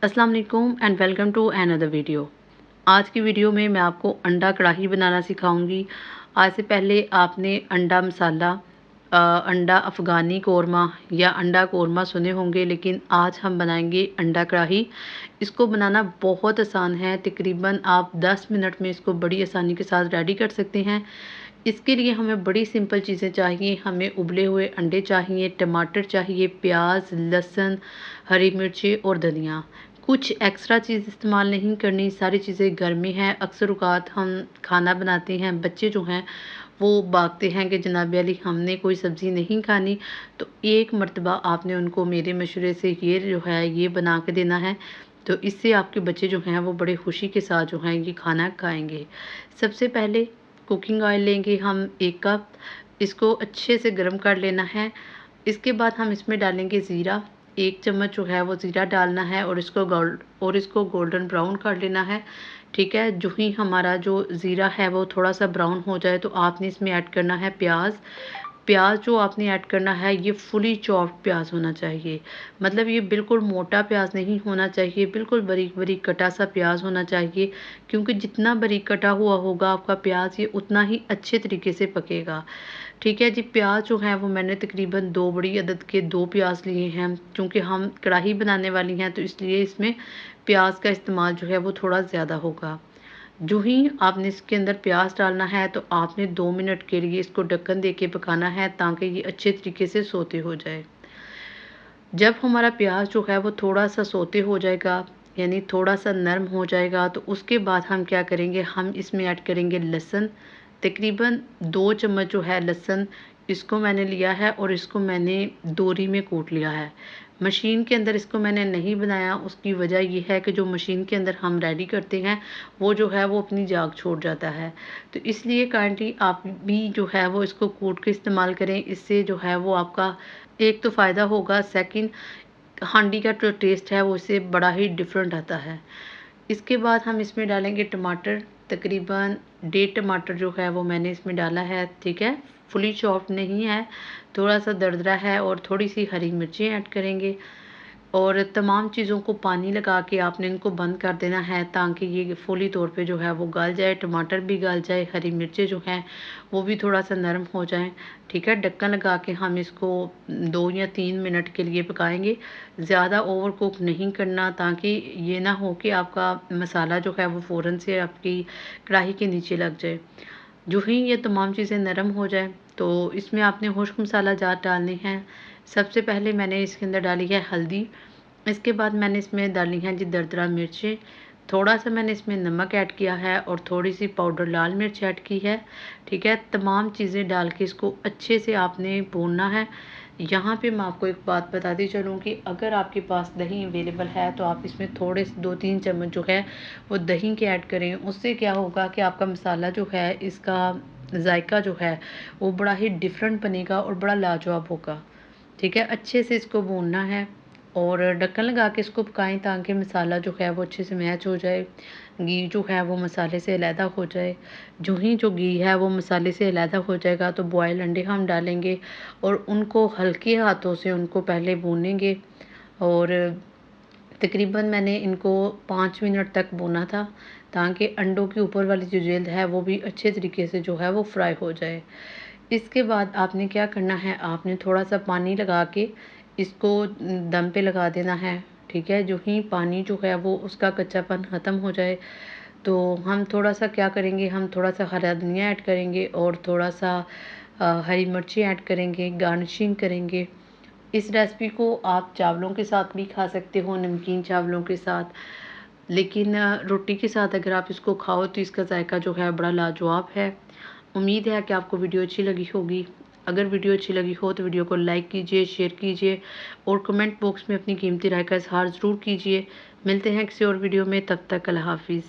अस्सलाम वालेकुम and welcome to another video. आज की वीडियो में मैं आपको अंडा कढ़ाई बनाना सिखाऊंगी। आज से पहले आपने अंडा मसाला, अंडा अफ़गानी कोरमा या अंडा कोरमा सुने होंगे, लेकिन आज हम बनाएंगे अंडा कढ़ाई। इसको बनाना बहुत आसान है, तकरीबन आप 10 मिनट में इसको बड़ी आसानी के साथ रेडी कर सकते हैं। इसके लिए हमें बड़ी सिंपल चीज़ें चाहिए। हमें उबले हुए अंडे चाहिए, टमाटर चाहिए, प्याज, लहसुन, हरी मिर्ची और धनिया। कुछ एक्स्ट्रा चीज़ इस्तेमाल नहीं करनी, सारी चीज़ें घर में हैं। अक्सर औक़ात हम खाना बनाते हैं, बच्चे जो हैं वो भागते हैं कि जनाब अली हमने कोई सब्ज़ी नहीं खानी, तो एक मर्तबा आपने उनको मेरे मशवरे से ये जो है ये बना के देना है। तो इससे आपके बच्चे जो हैं वो बड़े खुशी के साथ जो हैं ये खाना खाएंगे। सबसे पहले कुकिंग ऑयल लेंगे हम 1 कप, इसको अच्छे से गर्म कर लेना है। इसके बाद हम इसमें डालेंगे ज़ीरा, 1 चम्मच जो है वो ज़ीरा डालना है और इसको गोल्डन ब्राउन कर लेना है। ठीक है, जो ही हमारा जो ज़ीरा है वो थोड़ा-सा ब्राउन हो जाए तो आपने इसमें ऐड करना है प्याज। प्याज जो आपने ऐड करना है ये फुली चॉप्ड प्याज होना चाहिए। मतलब ये बिल्कुल मोटा प्याज नहीं होना चाहिए, बिल्कुल बारीक-बारीक कटा सा प्याज होना चाहिए, क्योंकि जितना बारीक कटा हुआ होगा आपका प्याज ये उतना ही अच्छे तरीके से पकेगा। ठीक है जी, प्याज जो है वो मैंने तकरीबन 2 बड़ी अदद के 2 प्याज लिए हैं, क्योंकि हम कढ़ाई बनाने वाली हैं तो इसलिए इसमें प्याज का इस्तेमाल जो है वो थोड़ा ज़्यादा होगा। जो ही आपने इसके अंदर प्याज डालना है तो आपने 2 मिनट के लिए इसको ढक्कन दे के पकाना है ताकि ये अच्छे तरीके से सौते हो जाए। जब हमारा प्याज जो है वो थोड़ा-सा सौते हो जाएगा, यानी थोड़ा-सा नरम हो जाएगा, तो उसके बाद हम क्या करेंगे, हम इसमें ऐड करेंगे लहसुन। तकरीबन 2 चम्मच जो है लहसुन, इसको मैंने लिया है और इसको मैंने दोरी में कूट लिया है। मशीन के अंदर इसको मैंने नहीं बनाया, उसकी वजह ये है कि जो मशीन के अंदर हम रेडी करते हैं वो जो है वो अपनी जाग छोड़ जाता है। तो इसलिए काइंडली आप भी जो है वो इसको कूट के इस्तेमाल करें। इससे जो है वो आपका एक तो फ़ायदा होगा, सेकंड हांडी का जो टेस्ट है वो इससे बड़ा ही डिफरेंट आता है। इसके बाद हम इसमें डालेंगे टमाटर, तकरीबन 1.5 टमाटर जो है वो मैंने इसमें डाला है। ठीक है, फुली चॉप्ड नहीं है, थोड़ा-सा दरदरा है, और थोड़ी-सी हरी मिर्ची ऐड करेंगे। और तमाम चीज़ों को पानी लगा के आपने इनको बंद कर देना है ताकि ये फुली तौर पे जो है वो गल जाए, टमाटर भी गल जाए, हरी मिर्चें जो हैं वो भी थोड़ा-सा नरम हो जाएँ। ठीक है, ढक्कन लगा के हम इसको 2 या 3 मिनट के लिए पकाएँगे। ज़्यादा ओवर कुक नहीं करना ताकि ये ना हो कि आपका मसाला जो है वो फ़ौरन से आपकी कढ़ाई के नीचे लग जाए। जो ही ये तमाम चीज़ें नरम हो जाएँ तो इसमें आपने खुश्क मसाला ज़ात डालने हैं। सबसे पहले मैंने इसके अंदर डाली है हल्दी, इसके बाद मैंने इसमें डाली हैं जी दरदरा मिर्चें, थोड़ा-सा मैंने इसमें नमक ऐड किया है और थोड़ी-सी पाउडर लाल मिर्च ऐड की है। ठीक है, तमाम चीज़ें डाल के इसको अच्छे से आपने भूनना है। यहाँ पे मैं आपको एक बात बताती चलूँ कि अगर आपके पास दही अवेलेबल है तो आप इसमें थोड़े से 2-3 चम्मच जो है वो दही के ऐड करें। उससे क्या होगा कि आपका मसाला जो है इसका ज़ायका जो है वो बड़ा ही डिफरेंट बनेगा और बड़ा लाजवाब होगा। ठीक है, अच्छे से इसको भूनना है और ढक्कन लगा के इसको पकाएं ताकि मसाला जो है वो अच्छे से मैच हो जाए, घी जो है वो मसाले से अलहदा हो जाए। जो ही जो घी है वो मसाले से अलहदा हो जाएगा तो बॉयल अंडे हम डालेंगे और उनको हल्के हाथों से उनको पहले भूनेंगे। और तकरीबन मैंने इनको 5 मिनट तक भूना था ताकि अंडों की ऊपर वाली जो जिल्द है वो भी अच्छे तरीके से जो है वो फ्राई हो जाए। इसके बाद आपने क्या करना है, आपने थोड़ा-सा पानी लगा के इसको दम पे लगा देना है। ठीक है, जो ही पानी जो है वो उसका कच्चापन ख़त्म हो जाए तो हम थोड़ा-सा क्या करेंगे, हम थोड़ा-सा हरा धनिया ऐड करेंगे और थोड़ा-सा हरी मिर्ची ऐड करेंगे, गार्निशिंग करेंगे। इस रेसिपी को आप चावलों के साथ भी खा सकते हो, नमकीन चावलों के साथ, लेकिन रोटी के साथ अगर आप इसको खाओ तो इसका जायका जो है बड़ा लाजवाब है। उम्मीद है कि आपको वीडियो अच्छी लगी होगी। अगर वीडियो अच्छी लगी हो तो वीडियो को लाइक कीजिए, शेयर कीजिए और कमेंट बॉक्स में अपनी कीमती राय का इज़हार ज़रूर कीजिए। मिलते हैं किसी और वीडियो में, तब तक अल्लाह हाफ़िज़।